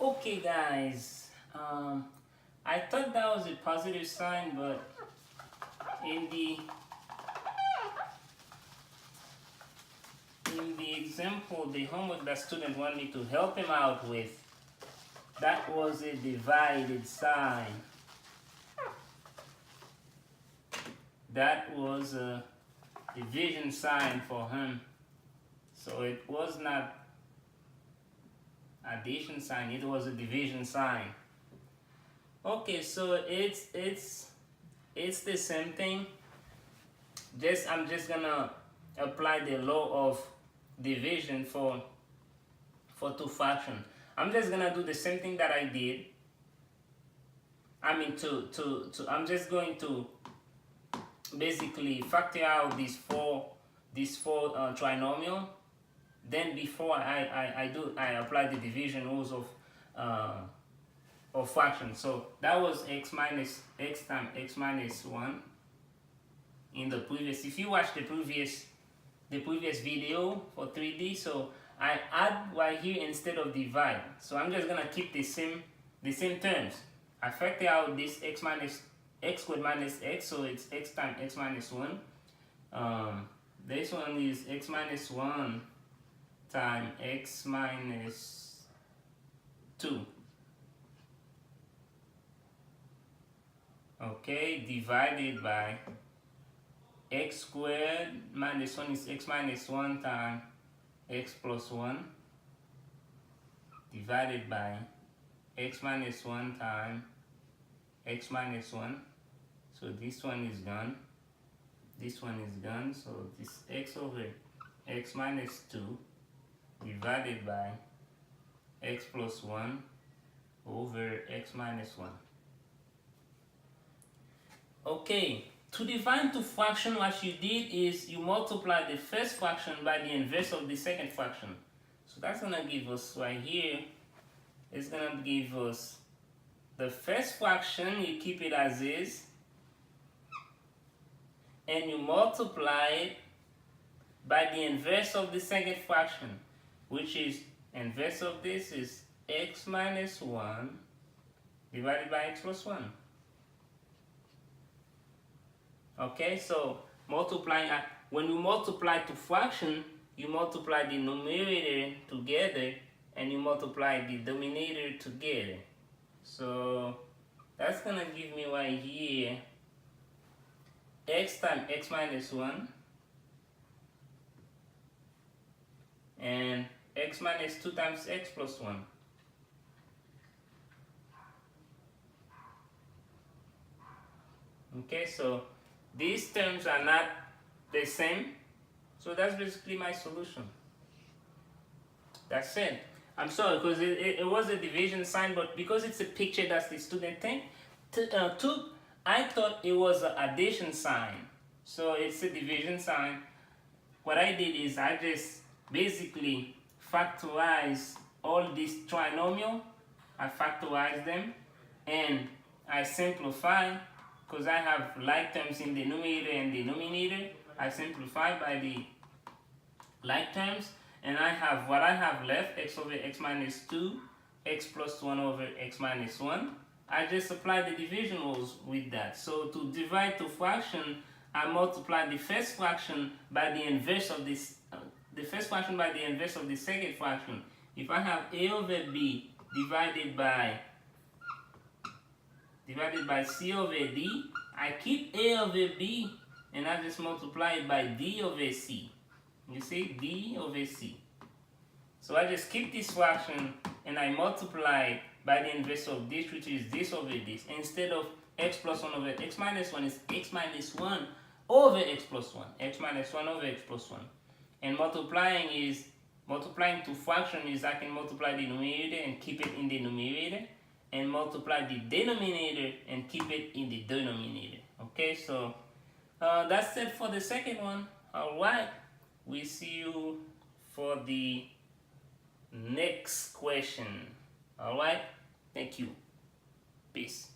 Okay guys, I thought that was a positive sign, but in the example, the homework that student wanted me to help him out with, that was a divided sign. That was a division sign for him. So it was not addition sign, it was a division sign. Okay, so it's the same thing. I'm just gonna apply the law of division for two fractions. I'm just gonna do the same thing that I did. I'm just going to basically factor out these four trinomial. Then before I apply the division rules of fraction. So that was x times x minus 1 in the previous. If you watch the previous video for 3D, so I add right here instead of divide. So I'm just gonna keep the same terms. I factor out this x squared minus x, so it's x times x minus 1. This one is x minus 1 times x minus 2. Okay, divided by x squared minus 1 is x minus 1 times x plus 1, divided by x minus 1 times x minus 1. So this one is gone, this one is gone, so this x over x minus 2 divided by x plus 1 over x minus 1. Okay, to divide two fractions, what you did is you multiply the first fraction by the inverse of the second fraction. So that's going to give us right here, it's going to give us the first fraction, you keep it as is, and you multiply it by the inverse of the second fraction, which is inverse of this is x minus 1 divided by x plus 1. Okay, so multiplying, when you multiply two fractions, you multiply the numerator together and you multiply the denominator together. So that's gonna give me right here x times x minus 1 and x minus 2 times x plus 1. Okay, so these terms are not the same, so that's basically my solution. That's it. I'm sorry, because it was a division sign, but because it's a picture that the student took, I thought it was an addition sign. So it's a division sign. What I did is I just basically factorize all these trinomial. I factorize them and I simplify, because I have like terms in the numerator and denominator. I simplify by the like terms, and I have what I have left, x over x minus 2, x plus 1 over x minus 1. I just apply the division rules with that. So to divide two fraction, I multiply the first fraction by the inverse of this, the first fraction by the inverse of the second fraction. If I have a over b divided by c over d, I keep a over b and I just multiply it by d over c. You see, d over c. So I just keep this fraction and I multiply by the inverse of this, which is this over this. Instead of x plus 1 over x minus 1 is x minus 1 over x plus 1. X minus 1 over x plus 1. And multiplying two fractions is I can multiply the numerator and keep it in the numerator, and multiply the denominator and keep it in the denominator. Okay, so that's it for the second one. Alright, we see you for the next question. Alright, thank you. Peace.